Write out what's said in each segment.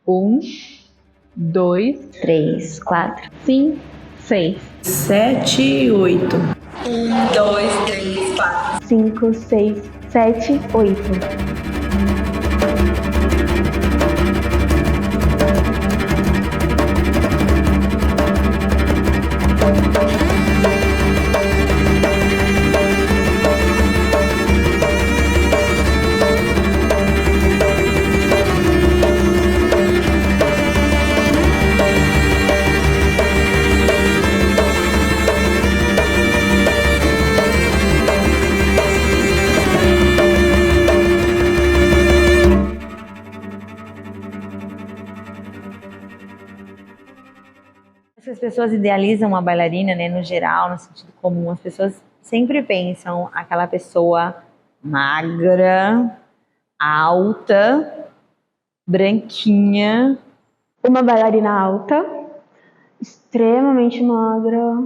1, 2, 3, 4, 5, 6, 7, 8. 1, 2, 3, 4, 5, 6, 7, 8. As pessoas idealizam uma bailarina, né, no geral, no sentido comum, as pessoas sempre pensam aquela pessoa magra, alta, branquinha. Uma bailarina alta, extremamente magra,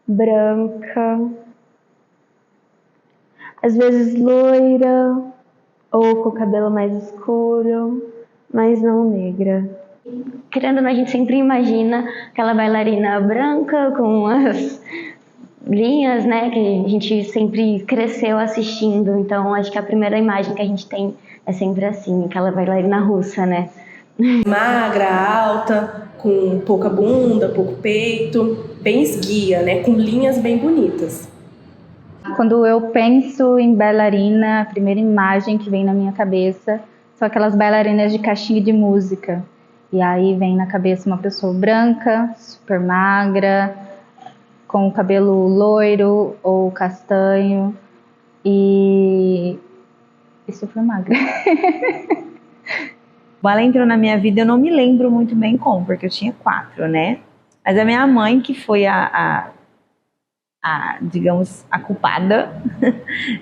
branca, às vezes loira ou com o cabelo mais escuro, mas não negra. Querendo ou não, a gente sempre imagina aquela bailarina branca com as linhas, né, que a gente sempre cresceu assistindo. Então, acho que a primeira imagem que a gente tem é sempre assim, aquela bailarina russa, né? Magra, alta, com pouca bunda, pouco peito, bem esguia, né, com linhas bem bonitas. Quando eu penso em bailarina, a primeira imagem que vem na minha cabeça são aquelas bailarinas de caixinha de música. E aí vem na cabeça uma pessoa branca, super magra, com o cabelo loiro ou castanho e super magra. O balé entrou na minha vida, eu não me lembro muito bem como, porque eu tinha 4, né? Mas a minha mãe que foi digamos, a culpada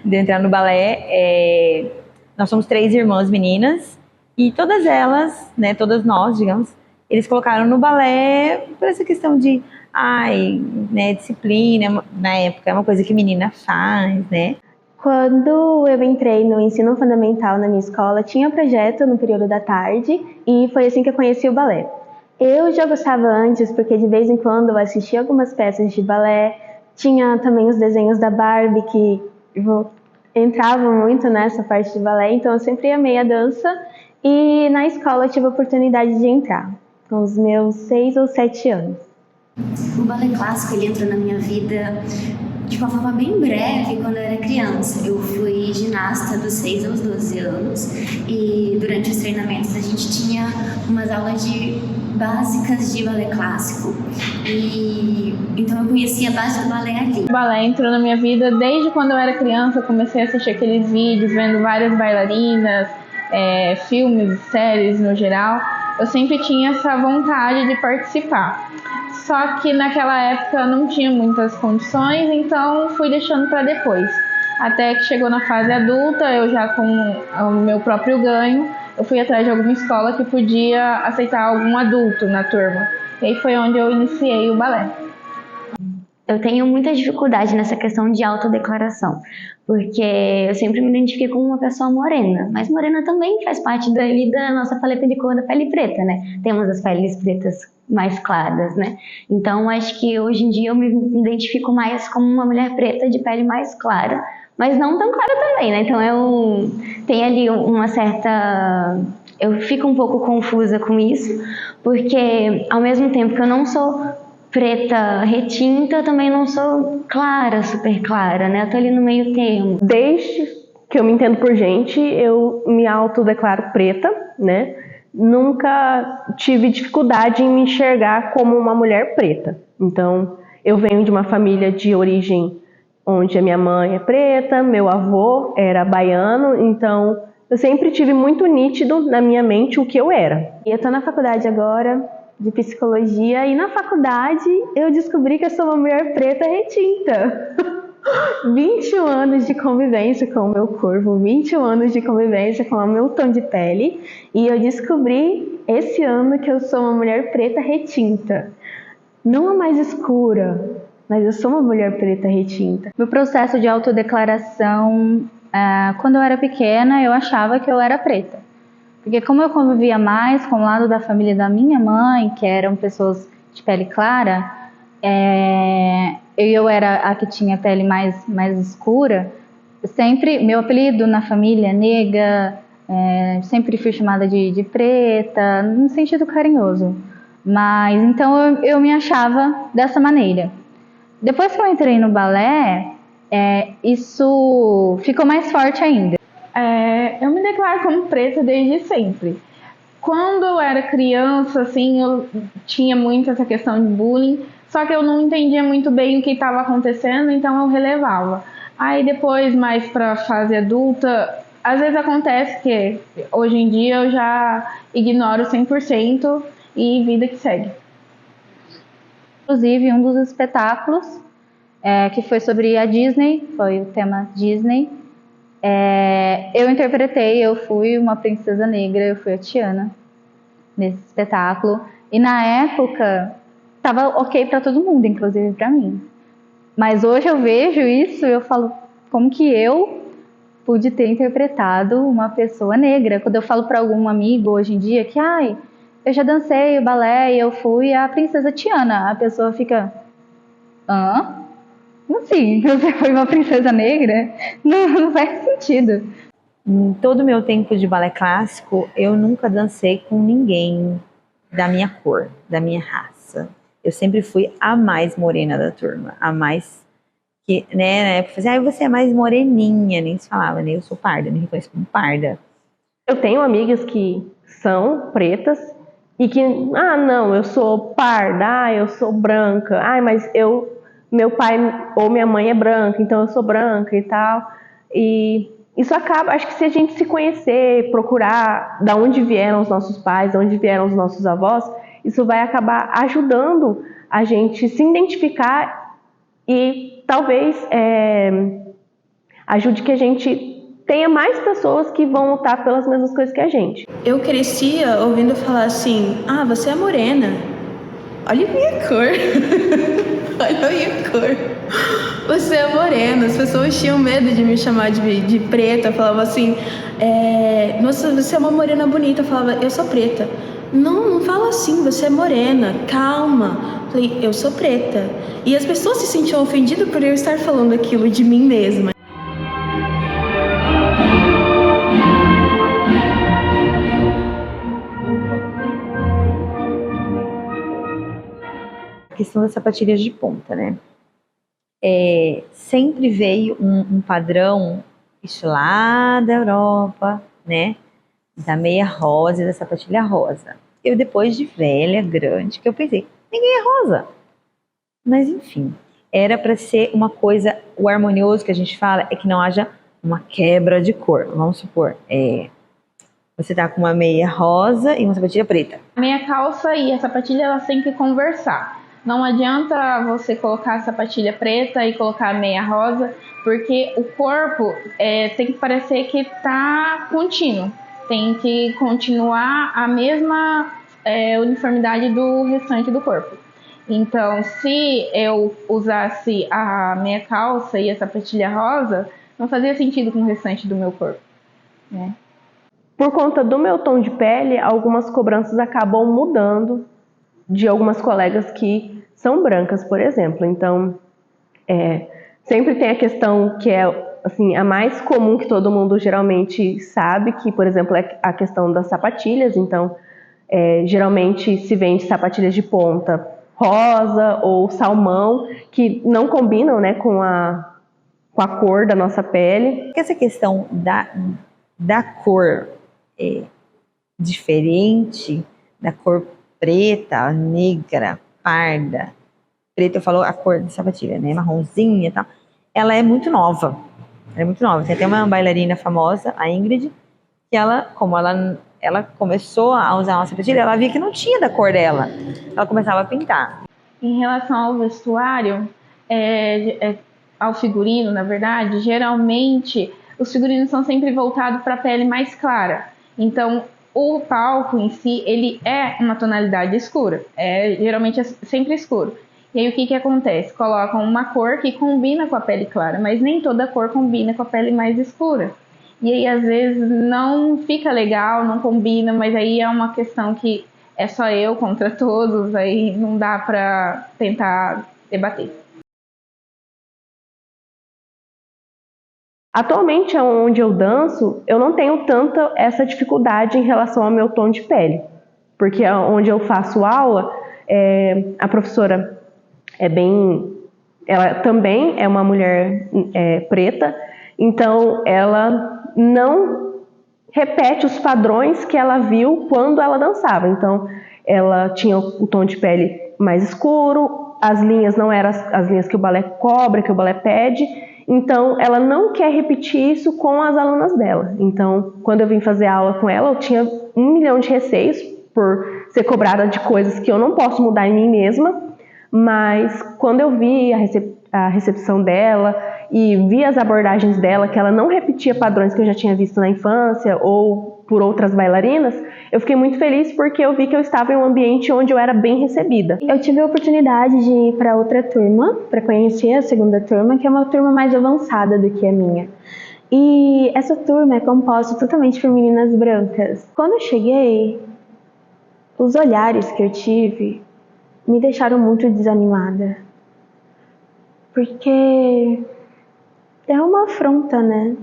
de entrar no balé. Nós somos 3 irmãs meninas e todas elas, né, todas nós, digamos, eles colocaram no balé por essa questão de, né, disciplina, na época é uma coisa que menina faz, né? Quando eu entrei no ensino fundamental na minha escola, tinha projeto no período da tarde e foi assim que eu conheci o balé. Eu já gostava antes, porque de vez em quando eu assistia algumas peças de balé, tinha também os desenhos da Barbie que entravam muito nessa parte de balé, então eu sempre amei a dança e na escola eu tive a oportunidade de entrar, com os meus 6 ou 7 anos. O balé clássico ele entrou na minha vida de uma forma bem breve quando eu era criança. Eu fui ginasta dos 6 aos 12 anos e durante os treinamentos a gente tinha umas aulas básicas de balé clássico e então eu conheci a base do balé ali. O balé entrou na minha vida desde quando eu era criança. Eu comecei a assistir aqueles vídeos, vendo várias bailarinas, filmes, séries no geral. Eu sempre tinha essa vontade de participar. Só que naquela época eu não tinha muitas condições, então fui deixando para depois. Até que chegou na fase adulta, eu já com o meu próprio ganho, eu fui atrás de alguma escola que podia aceitar algum adulto na turma. E aí foi onde eu iniciei o balé. Eu tenho muita dificuldade nessa questão de autodeclaração, porque eu sempre me identifiquei como uma pessoa morena, mas morena também faz parte da nossa paleta de cor da pele preta, né? Temos as peles pretas mais claras, né? Então, acho que hoje em dia eu me identifico mais como uma mulher preta de pele mais clara, mas não tão clara também, né? Então, tem ali uma certa... Eu fico um pouco confusa com isso, porque ao mesmo tempo que eu não sou preta retinta, eu também não sou clara, super clara, né? Eu tô ali no meio termo. Desde que eu me entendo por gente, eu me autodeclaro preta, né? Nunca tive dificuldade em me enxergar como uma mulher preta. Então, eu venho de uma família de origem onde a minha mãe é preta, meu avô era baiano, então eu sempre tive muito nítido na minha mente o que eu era. E eu tô na faculdade agora de psicologia e na faculdade eu descobri que eu sou uma mulher preta retinta. 21 anos de convivência com o meu corpo, 21 anos de convivência com o meu tom de pele e eu descobri esse ano que eu sou uma mulher preta retinta. Não a mais escura, mas eu sou uma mulher preta retinta. Meu processo de autodeclaração, quando eu era pequena, eu achava que eu era preta. Porque como eu convivia mais com o lado da família da minha mãe, que eram pessoas de pele clara, eu era a que tinha pele mais escura, sempre, meu apelido na família, nega, sempre fui chamada de preta, no sentido carinhoso. Mas então eu me achava dessa maneira. Depois que eu entrei no balé, isso ficou mais forte ainda. Eu me declaro como preta desde sempre. Quando eu era criança, assim, eu tinha muito essa questão de bullying, só que eu não entendia muito bem o que estava acontecendo, então eu relevava. Aí depois, mais para a fase adulta, às vezes acontece que hoje em dia eu já ignoro 100% e vida que segue. Inclusive, um dos espetáculos que foi sobre a Disney, foi o tema Disney. Eu interpretei, eu fui uma princesa negra, eu fui a Tiana nesse espetáculo. E na época, estava ok para todo mundo, inclusive para mim. Mas hoje eu vejo isso e eu falo, como que eu pude ter interpretado uma pessoa negra? Quando eu falo para algum amigo hoje em dia que, eu já dancei o balé e eu fui a princesa Tiana, a pessoa fica, hã? Como assim? Você foi uma princesa negra? Não faz sentido. Em todo o meu tempo de balé clássico, eu nunca dancei com ninguém da minha cor, da minha raça. Eu sempre fui a mais morena da turma, a mais que, né, na época, você é mais moreninha, nem se falava, né? Eu sou parda, me reconheço como parda. Eu tenho amigas que são pretas e que, não, eu sou parda, eu sou branca, mas meu pai ou minha mãe é branca, então eu sou branca e tal. E isso acaba, acho que se a gente se conhecer, procurar da onde vieram os nossos pais, de onde vieram os nossos avós, isso vai acabar ajudando a gente se identificar e talvez ajude que a gente tenha mais pessoas que vão lutar pelas mesmas coisas que a gente. Eu crescia ouvindo falar assim, você é morena. Olha a minha cor. Olha a minha cor. Você é morena. As pessoas tinham medo de me chamar de preta. Falavam assim, nossa, você é uma morena bonita. Eu falava, eu sou preta. Não fala assim, você é morena, calma. Eu falei, eu sou preta. E as pessoas se sentiam ofendidas por eu estar falando aquilo de mim mesma. A questão das sapatilhas de ponta, né? Sempre veio um padrão, isso lá da Europa, né? Da meia rosa e da sapatilha rosa. Eu, depois de velha, grande, que eu pensei, ninguém é rosa. Mas, enfim, era para ser uma coisa, o harmonioso que a gente fala é que não haja uma quebra de cor. Vamos supor, você tá com uma meia rosa e uma sapatilha preta. A meia calça e a sapatilha, elas têm que conversar. Não adianta você colocar a sapatilha preta e colocar a meia rosa, porque o corpo tem que parecer que tá contínuo. Tem que continuar a mesma uniformidade do restante do corpo. Então, se eu usasse a meia calça e a sapatilha rosa, não fazia sentido com o restante do meu corpo, né? Por conta do meu tom de pele, algumas cobranças acabam mudando de algumas colegas que são brancas, por exemplo. Então, sempre tem a questão que é assim, a mais comum, que todo mundo geralmente sabe, que, por exemplo, é a questão das sapatilhas. Então, geralmente se vende sapatilhas de ponta rosa ou salmão, que não combinam, né, com a cor da nossa pele. Essa questão da cor diferente, da cor preta, negra, parda, preta, eu falo a cor da sapatilha, né, marronzinha e tal, ela é muito nova. Ela é muito nova. Tem até uma bailarina famosa, a Ingrid, que como ela começou a usar uma sapatilha, ela via que não tinha da cor dela. Ela começava a pintar. Em relação ao vestuário, ao figurino, na verdade, geralmente os figurinos são sempre voltados para a pele mais clara. Então, o palco em si, ele é uma tonalidade escura. Geralmente é sempre escuro. E aí o que acontece? Colocam uma cor que combina com a pele clara, mas nem toda cor combina com a pele mais escura. e aí às vezes não fica legal, não combina, mas aí é uma questão que é só eu contra todos, aí não dá pra tentar debater. Atualmente, onde eu danço, eu não tenho tanta essa dificuldade em relação ao meu tom de pele, porque onde eu faço aula, a professora ela também é uma mulher preta, então ela não repete os padrões que ela viu quando ela dançava. Então, ela tinha o tom de pele mais escuro, as linhas não eram as linhas que o balé cobra, que o balé pede. Então, ela não quer repetir isso com as alunas dela. Então, quando eu vim fazer aula com ela, eu tinha 1 milhão de receios por ser cobrada de coisas que eu não posso mudar em mim mesma. Mas, quando eu vi a recepção dela e vi as abordagens dela, que ela não repetia padrões que eu já tinha visto na infância ou por outras bailarinas, eu fiquei muito feliz porque eu vi que eu estava em um ambiente onde eu era bem recebida. Eu tive a oportunidade de ir para outra turma, para conhecer a segunda turma, que é uma turma mais avançada do que a minha. E essa turma é composta totalmente por meninas brancas. Quando eu cheguei, os olhares que eu tive me deixaram muito desanimada. Porque é uma afronta, né?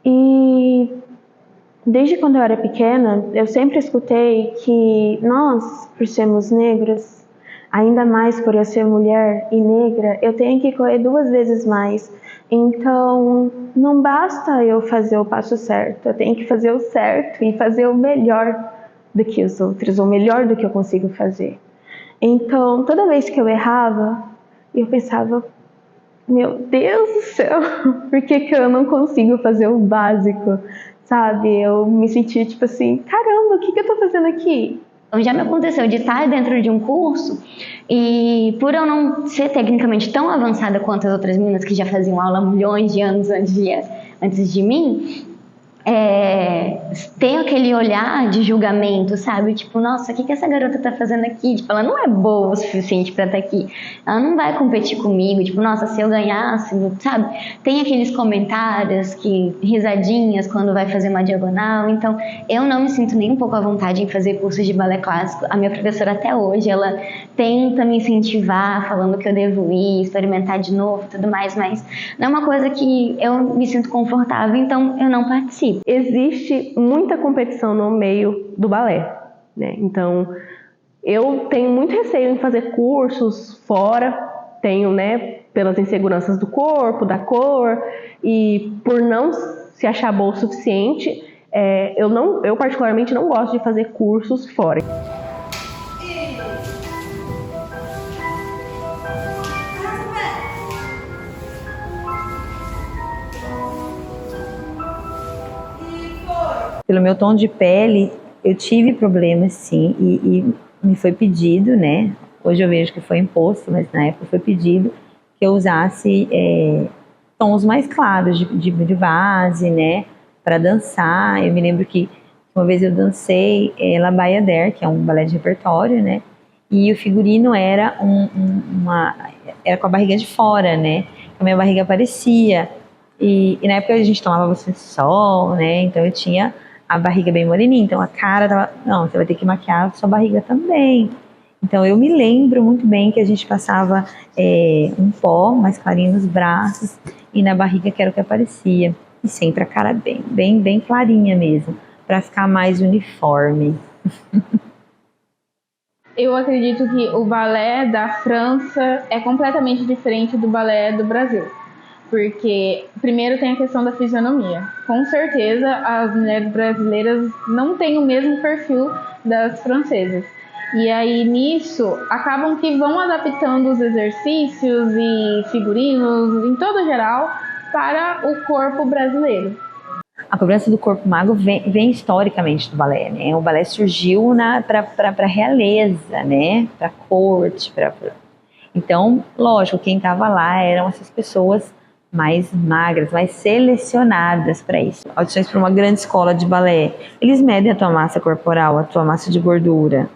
E desde quando eu era pequena, eu sempre escutei que nós, por sermos negras, ainda mais por eu ser mulher e negra, eu tenho que correr 2 vezes mais. Então, não basta eu fazer o passo certo, eu tenho que fazer o certo e fazer o melhor do que os outros, ou melhor do que eu consigo fazer. Então, toda vez que eu errava, eu pensava, meu Deus do céu, por que eu não consigo fazer o básico? Sabe, eu me sentia tipo assim, caramba, o que eu tô fazendo aqui? Já me aconteceu de estar dentro de um curso e por eu não ser tecnicamente tão avançada quanto as outras meninas que já faziam aula milhões de anos antes de mim, tem aquele olhar de julgamento, sabe? Tipo, nossa, o que essa garota tá fazendo aqui? Tipo, ela não é boa o suficiente pra estar aqui. Ela não vai competir comigo. Tipo, nossa, se eu ganhasse, sabe? Tem aqueles comentários, risadinhas quando vai fazer uma diagonal. Então, eu não me sinto nem um pouco à vontade em fazer cursos de balé clássico. A minha professora até hoje, ela tenta me incentivar, falando que eu devo ir, experimentar de novo, tudo mais, mas não é uma coisa que eu me sinto confortável, então eu não participo. Existe muita competição no meio do balé, né? Então, eu tenho muito receio em fazer cursos fora, tenho, né, pelas inseguranças do corpo, da cor, e por não se achar boa o suficiente, eu particularmente não gosto de fazer cursos fora. Pelo meu tom de pele, eu tive problemas sim, e me foi pedido, né? Hoje eu vejo que foi imposto, mas na época foi pedido que eu usasse tons mais claros de base, né? Para dançar. Eu me lembro que uma vez eu dancei La Bayadère, que é um balé de repertório, né? E o figurino era era com a barriga de fora, né? A minha barriga aparecia. E na época a gente tomava bastante sol, né? Então eu tinha a barriga bem moreninha, então a cara tava, não, você vai ter que maquiar a sua barriga também. Então eu me lembro muito bem que a gente passava um pó mais clarinho nos braços e na barriga que era o que aparecia. E sempre a cara bem clarinha mesmo, para ficar mais uniforme. Eu acredito que o balé da França é completamente diferente do balé do Brasil. Porque, primeiro, tem a questão da fisionomia. Com certeza, as mulheres brasileiras não têm o mesmo perfil das francesas. E aí, nisso, acabam que vão adaptando os exercícios e figurinos, em todo geral, para o corpo brasileiro. A cobrança do corpo magro vem historicamente do balé, né? O balé surgiu para a realeza, né? Para a corte. Então, lógico, quem estava lá eram essas pessoas mais magras, mais selecionadas para isso. Audições para uma grande escola de balé, eles medem a tua massa corporal, a tua massa de gordura.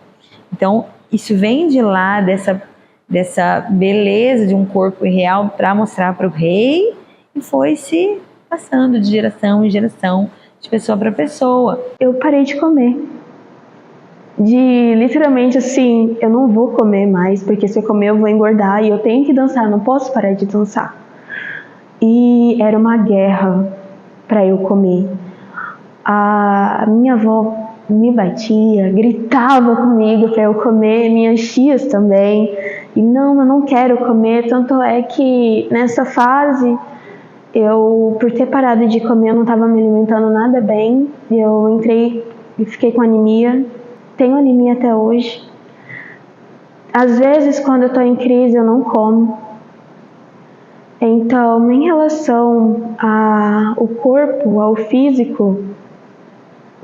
Então, isso vem de lá, dessa beleza de um corpo real para mostrar para o rei, e foi se passando de geração em geração, de pessoa para pessoa. Eu parei de comer. Literalmente assim, eu não vou comer mais, porque se eu comer eu vou engordar e eu tenho que dançar, eu não posso parar de dançar. E era uma guerra para eu comer. A minha avó me batia, gritava comigo para eu comer, minhas tias também. E não, eu não quero comer. Tanto é que nessa fase, por ter parado de comer, eu não estava me alimentando nada bem. Eu entrei e fiquei com anemia. Tenho anemia até hoje. Às vezes, quando eu estou em crise, eu não como. Então, em relação ao corpo, ao físico,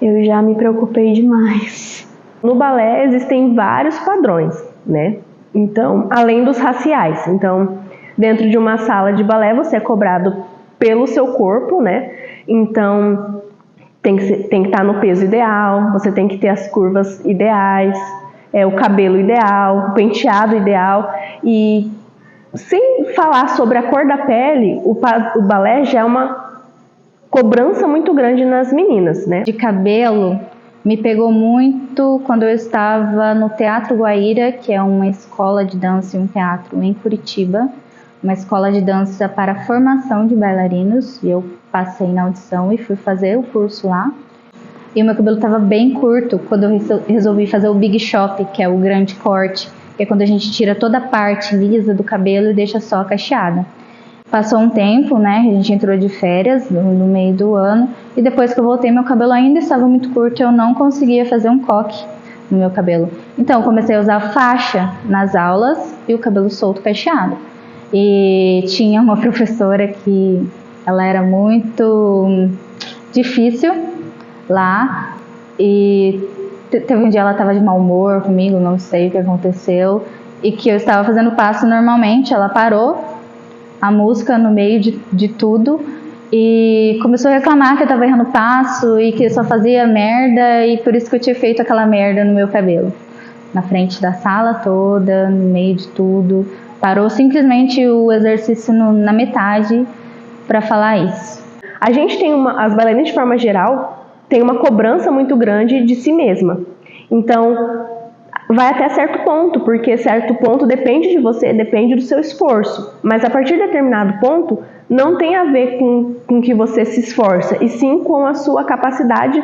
eu já me preocupei demais. No balé existem vários padrões, né? Então, além dos raciais. Então, dentro de uma sala de balé, você é cobrado pelo seu corpo, né? Então, tem que estar no peso ideal, você tem que ter as curvas ideais, o cabelo ideal, o penteado ideal. E sem falar sobre a cor da pele, o balé já é uma cobrança muito grande nas meninas, né? De cabelo, me pegou muito quando eu estava no Teatro Guaíra, que é uma escola de dança e um teatro em Curitiba, uma escola de dança para formação de bailarinos, e eu passei na audição e fui fazer o curso lá. E o meu cabelo estava bem curto quando eu resolvi fazer o Big Chop, que é o grande corte, que é quando a gente tira toda a parte lisa do cabelo e deixa só a cacheada. Passou um tempo, né, a gente entrou de férias no meio do ano, e depois que eu voltei, meu cabelo ainda estava muito curto e eu não conseguia fazer um coque no meu cabelo. Então eu comecei a usar faixa nas aulas e o cabelo solto cacheado. E tinha uma professora que ela era muito difícil lá, e teve um dia ela estava de mau humor comigo, não sei o que aconteceu, e que eu estava fazendo passo normalmente, ela parou a música no meio de tudo e começou a reclamar que eu tava errando passo e que eu só fazia merda, e por isso que eu tinha feito aquela merda no meu cabelo. Na frente da sala toda, no meio de tudo. Parou simplesmente o exercício na metade para falar isso. A gente tem as bailarinas de forma geral, tem uma cobrança muito grande de si mesma. Então, vai até certo ponto, porque certo ponto depende de você, depende do seu esforço. Mas a partir de determinado ponto, não tem a ver com que você se esforça, e sim com a sua capacidade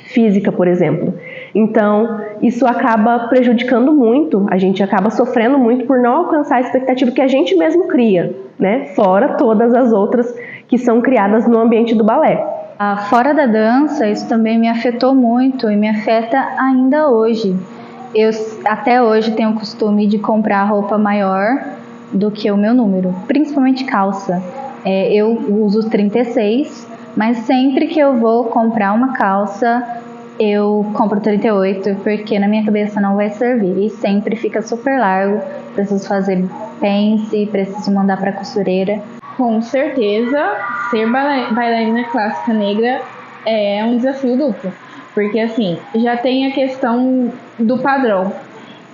física, por exemplo. Então, isso acaba prejudicando muito, a gente acaba sofrendo muito por não alcançar a expectativa que a gente mesmo cria, né? Fora todas as outras que são criadas no ambiente do balé. Fora da dança, isso também me afetou muito e me afeta ainda hoje. Eu até hoje tenho o costume de comprar roupa maior do que o meu número, principalmente calça. Eu uso 36, mas sempre que eu vou comprar uma calça, eu compro 38, porque na minha cabeça não vai servir. E sempre fica super largo, preciso fazer pence, preciso mandar para costureira. Com certeza, ser bailarina clássica negra é um desafio duplo. Porque assim, já tem a questão do padrão.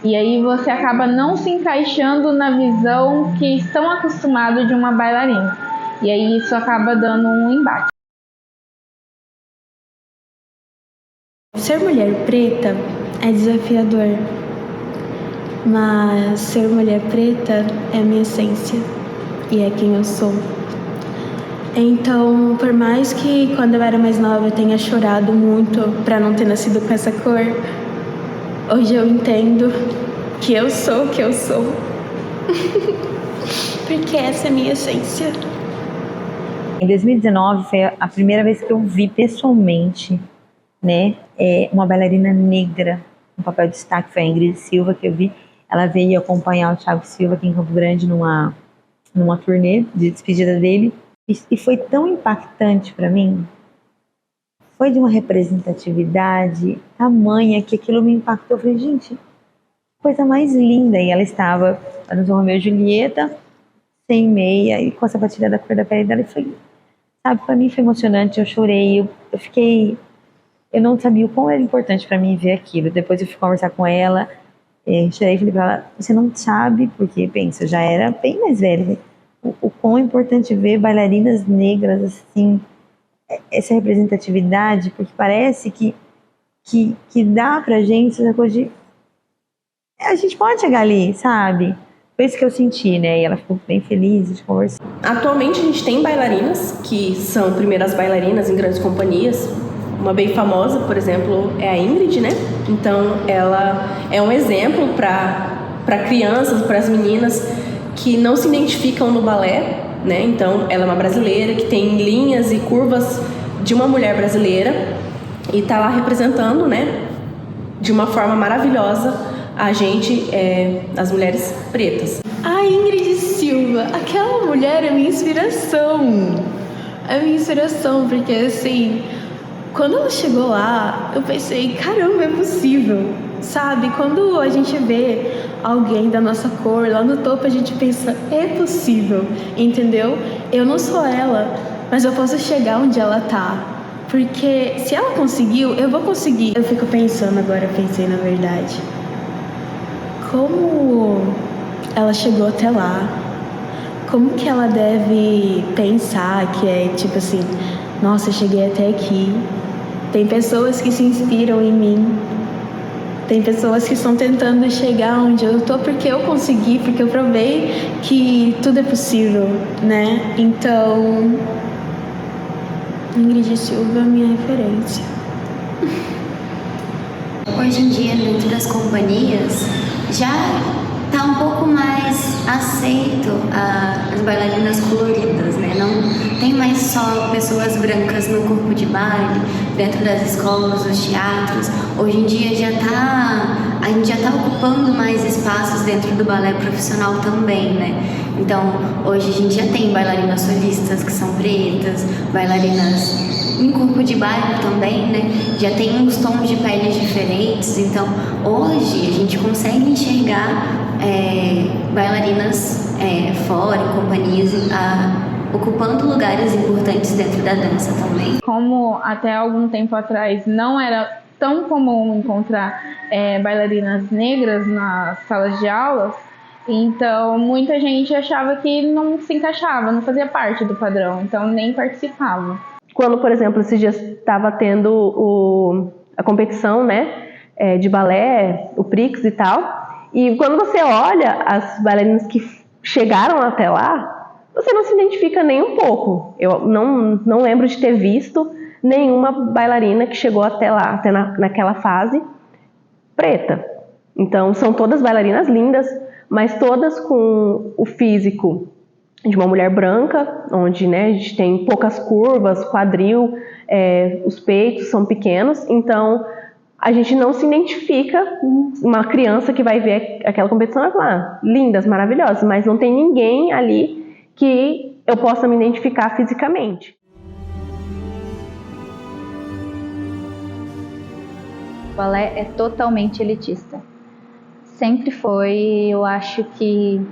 E aí você acaba não se encaixando na visão que estão acostumados de uma bailarina. E aí isso acaba dando um embate. Ser mulher preta é desafiador. Mas ser mulher preta é a minha essência. E é quem eu sou. Então, por mais que quando eu era mais nova eu tenha chorado muito para não ter nascido com essa cor, hoje eu entendo que eu sou o que eu sou. Porque essa é a minha essência. Em 2019 foi a primeira vez que eu vi pessoalmente, né, uma bailarina negra no papel de destaque. Foi a Ingrid Silva que eu vi. Ela veio acompanhar o Thiago Silva aqui em Campo Grande numa turnê de despedida dele. E foi tão impactante para mim. Foi de uma representatividade tamanha que aquilo me impactou. Eu falei, gente, coisa mais linda. E ela estava no Romeu e Julieta, sem meia e com a sapatilha da cor da pele dela. E foi, sabe, para mim foi emocionante. Eu chorei, eu fiquei... Eu não sabia o quão era importante para mim ver aquilo. Depois eu fui conversar com ela, chorei e falei para ela, você não sabe, porque, pensa, eu já era bem mais velha. o quão é importante ver bailarinas negras, assim, essa representatividade, porque parece que dá pra gente essa coisa de... A gente pode chegar ali, sabe? Foi isso que eu senti, né? E ela ficou bem feliz de conversar. Atualmente a gente tem bailarinas que são primeiras bailarinas em grandes companhias. Uma bem famosa, por exemplo, é a Ingrid, né? Então ela é um exemplo para crianças, para as meninas que não se identificam no balé, né? Então ela é uma brasileira que tem linhas e curvas de uma mulher brasileira e está lá representando, né? De uma forma maravilhosa a gente, as mulheres pretas. A Ingrid Silva, aquela mulher é minha inspiração. É minha inspiração, porque assim, quando ela chegou lá, eu pensei, caramba, é possível. Sabe, quando a gente vê alguém da nossa cor lá no topo, a gente pensa, é possível, entendeu? Eu não sou ela, mas eu posso chegar onde ela tá. Porque se ela conseguiu, eu vou conseguir. Eu fico pensando agora, pensei na verdade. Como ela chegou até lá? Como que ela deve pensar que é tipo assim, nossa, eu cheguei até aqui. Tem pessoas que se inspiram em mim. Tem pessoas que estão tentando chegar onde eu tô porque eu consegui, porque eu provei que tudo é possível, né? Então, Ingrid Silva é minha referência. Hoje em dia, dentro das companhias, já tá um pouco mais aceito as bailarinas coloridas, né? Não tem mais só pessoas brancas no corpo de baile, dentro das escolas, dos teatros. Hoje em dia a gente já tá ocupando mais espaços dentro do balé profissional também, né? Então, hoje a gente já tem bailarinas solistas que são pretas, bailarinas em corpo de baile também, né? Já tem uns tons de pele diferentes, então hoje a gente consegue enxergar bailarinas fora, em companhias, ocupando lugares importantes dentro da dança também. Como até algum tempo atrás não era tão comum encontrar bailarinas negras nas salas de aulas, então muita gente achava que não se encaixava, não fazia parte do padrão, então nem participava. Quando, por exemplo, esses dias estava tendo a competição, né, de balé, o Prix e tal, e quando você olha as bailarinas que chegaram até lá, você não se identifica nem um pouco. Eu não lembro de ter visto nenhuma bailarina que chegou até lá, até naquela fase, preta. Então, são todas bailarinas lindas, mas todas com o físico de uma mulher branca, onde, né, a gente tem poucas curvas, quadril, os peitos são pequenos, então a gente não se identifica. Uma criança que vai ver aquela competição vai falar, lindas, maravilhosas, mas não tem ninguém ali que eu possa me identificar fisicamente. O balé é totalmente elitista. Sempre foi, eu acho que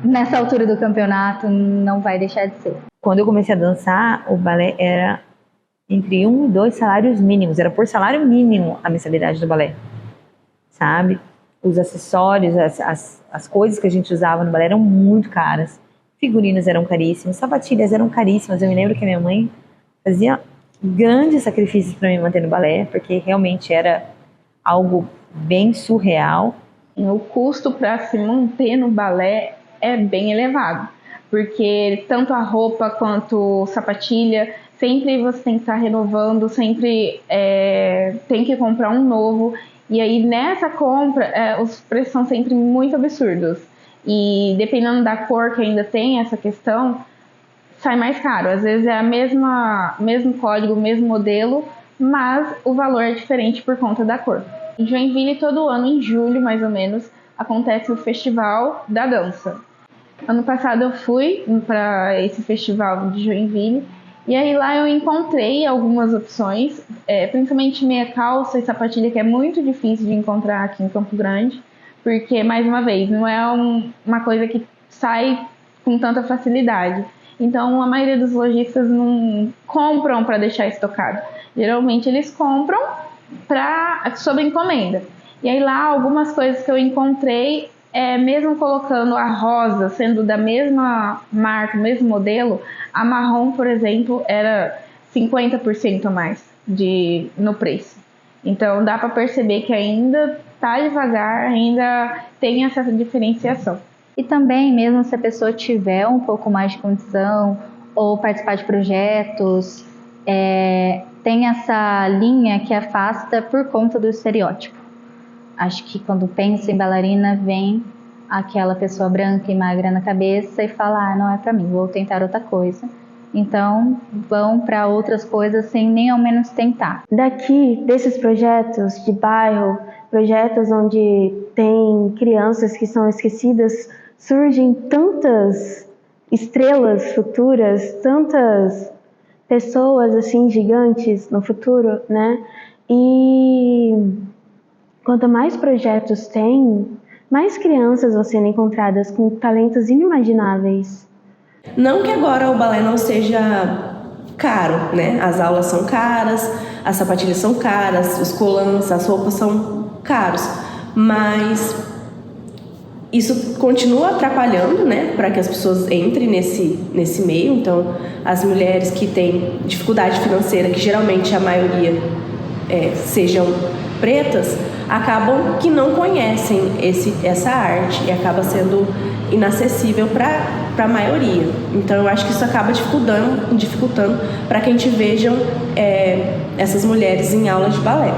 nessa altura do campeonato não vai deixar de ser. Quando eu comecei a dançar, o balé era entre 1 e 2 salários mínimos. Era por salário mínimo a mensalidade do balé, sabe? Os acessórios, as coisas que a gente usava no balé eram muito caras. Figurinos eram caríssimos, sapatilhas eram caríssimas. Eu me lembro que a minha mãe fazia grandes sacrifícios para me manter no balé, porque realmente era algo bem surreal. O custo para se manter no balé é bem elevado, porque tanto a roupa quanto sapatilha, sempre você tem que estar renovando, sempre tem que comprar um novo, e aí nessa compra os preços são sempre muito absurdos, e dependendo da cor que ainda tem essa questão, sai mais caro. Às vezes é mesmo código, mesmo modelo, mas o valor é diferente por conta da cor. Em Joinville, todo ano, em julho mais ou menos, acontece o Festival da Dança. Ano passado eu fui para esse festival de Joinville, e aí lá eu encontrei algumas opções, principalmente meia calça e sapatilha, que é muito difícil de encontrar aqui em Campo Grande, porque, mais uma vez, não é uma coisa que sai com tanta facilidade. Então, a maioria dos lojistas não compram para deixar estocado. Geralmente, eles compram sob encomenda. E aí lá, algumas coisas que eu encontrei mesmo colocando a rosa sendo da mesma marca, mesmo modelo, a marrom, por exemplo, era 50% a mais no preço. Então dá para perceber que ainda está devagar, ainda tem essa diferenciação. E também, mesmo se a pessoa tiver um pouco mais de condição ou participar de projetos, tem essa linha que afasta por conta do estereótipo. Acho que quando pensa em bailarina, vem aquela pessoa branca e magra na cabeça e fala, não é pra mim, vou tentar outra coisa. Então, vão para outras coisas sem nem ao menos tentar. Daqui, desses projetos de bairro, projetos onde tem crianças que são esquecidas, surgem tantas estrelas futuras, tantas pessoas assim gigantes no futuro, né? E quanto mais projetos tem, mais crianças vão sendo encontradas com talentos inimagináveis. Não que agora o balé não seja caro, né? As aulas são caras, as sapatilhas são caras, os colãs, as roupas são caros, mas isso continua atrapalhando, né, para que as pessoas entrem nesse meio. Então, as mulheres que têm dificuldade financeira, que geralmente a maioria sejam pretas, acabam que não conhecem essa arte e acaba sendo inacessível para a maioria. Então, eu acho que isso acaba dificultando para que a gente veja essas mulheres em aulas de balé.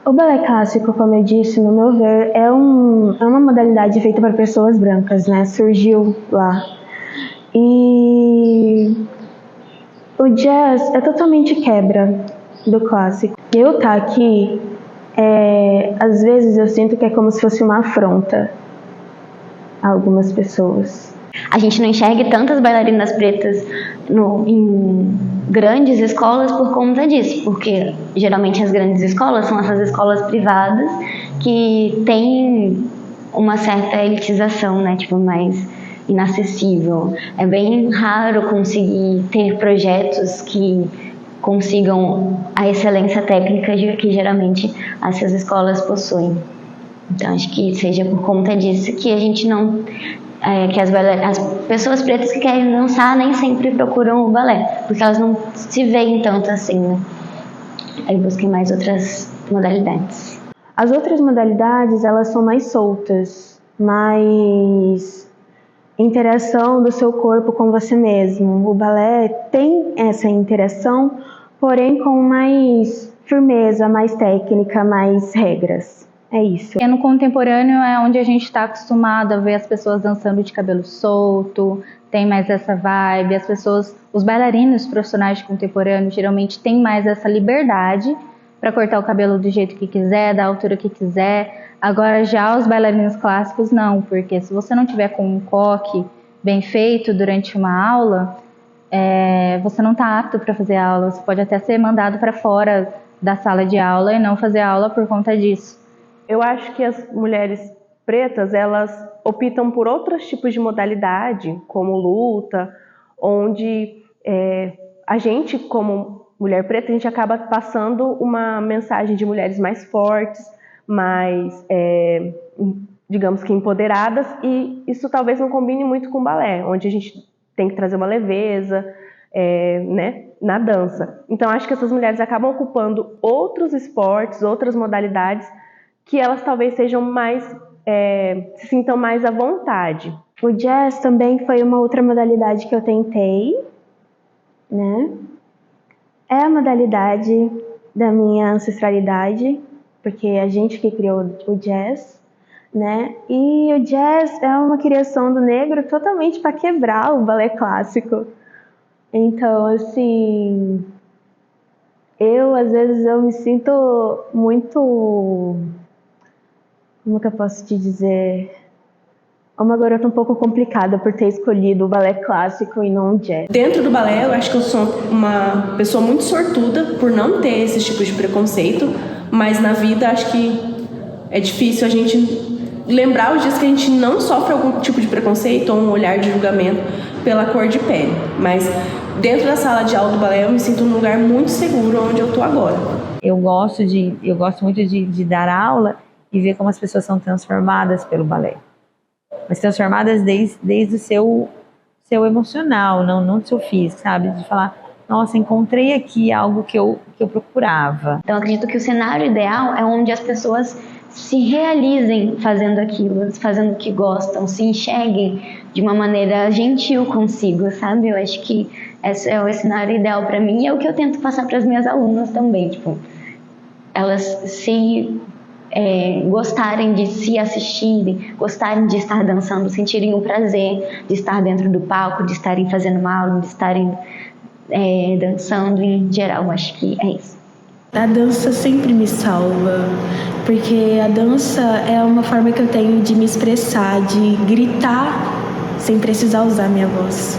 O balé clássico, como eu disse, no meu ver, é uma modalidade feita para pessoas brancas, né? Surgiu lá. E o jazz é totalmente quebra do clássico. Eu estar aqui, às vezes eu sinto que é como se fosse uma afronta a algumas pessoas. A gente não enxerga tantas bailarinas pretas em grandes escolas por conta disso, porque geralmente as grandes escolas são essas escolas privadas que têm uma certa elitização, né, tipo, mais inacessível. É bem raro conseguir ter projetos que consigam a excelência técnica que geralmente essas escolas possuem. Então acho que seja por conta disso que a gente não... que as pessoas pretas que querem dançar nem sempre procuram o balé, porque elas não se veem tanto assim, né? Aí busquem mais outras modalidades. As outras modalidades, elas são mais soltas, mais interação do seu corpo com você mesmo. O balé tem essa interação, porém com mais firmeza, mais técnica, mais regras. É isso. No contemporâneo é onde a gente está acostumado a ver as pessoas dançando de cabelo solto, tem mais essa vibe, os bailarinos profissionais de contemporâneo geralmente têm mais essa liberdade para cortar o cabelo do jeito que quiser, da altura que quiser. Agora já os bailarinos clássicos não, porque se você não tiver com um coque bem feito durante uma aula, você não está apto para fazer aula, você pode até ser mandado para fora da sala de aula e não fazer aula por conta disso. Eu acho que as mulheres pretas, elas optam por outros tipos de modalidade, como luta, onde a gente, como mulher preta, a gente acaba passando uma mensagem de mulheres mais fortes, mais, digamos que empoderadas, e isso talvez não combine muito com o balé, onde a gente tem que trazer uma leveza, né, na dança. Então, acho que essas mulheres acabam ocupando outros esportes, outras modalidades, que elas talvez sejam mais, se sintam mais à vontade. O jazz também foi uma outra modalidade que eu tentei, né? É a modalidade da minha ancestralidade, porque é a gente que criou o jazz, né? E o jazz é uma criação do negro totalmente para quebrar o balé clássico. Então, assim, às vezes eu me sinto muito... Como que eu posso te dizer? Uma garota um pouco complicada por ter escolhido o balé clássico e não o jazz. Dentro do balé, eu acho que eu sou uma pessoa muito sortuda por não ter esse tipo de preconceito, mas na vida acho que é difícil a gente lembrar os dias que a gente não sofre algum tipo de preconceito ou um olhar de julgamento pela cor de pele. Mas dentro da sala de aula do balé eu me sinto num lugar muito seguro onde eu tô agora. Eu gosto muito de dar aula e ver como as pessoas são transformadas pelo balé. Mas transformadas desde o seu emocional, não do seu físico, sabe? De falar, nossa, encontrei aqui algo que eu procurava. Então, eu acredito que o cenário ideal é onde as pessoas se realizem fazendo aquilo, fazendo o que gostam, se enxerguem de uma maneira gentil consigo, sabe? Eu acho que esse é o cenário ideal para mim e é o que eu tento passar para as minhas alunas também, tipo, elas se gostarem de se assistirem, gostarem de estar dançando, sentirem o prazer de estar dentro do palco, de estarem fazendo uma aula, de estarem dançando em geral. Eu acho que é isso. A dança sempre me salva, porque a dança é uma forma que eu tenho de me expressar, de gritar sem precisar usar minha voz.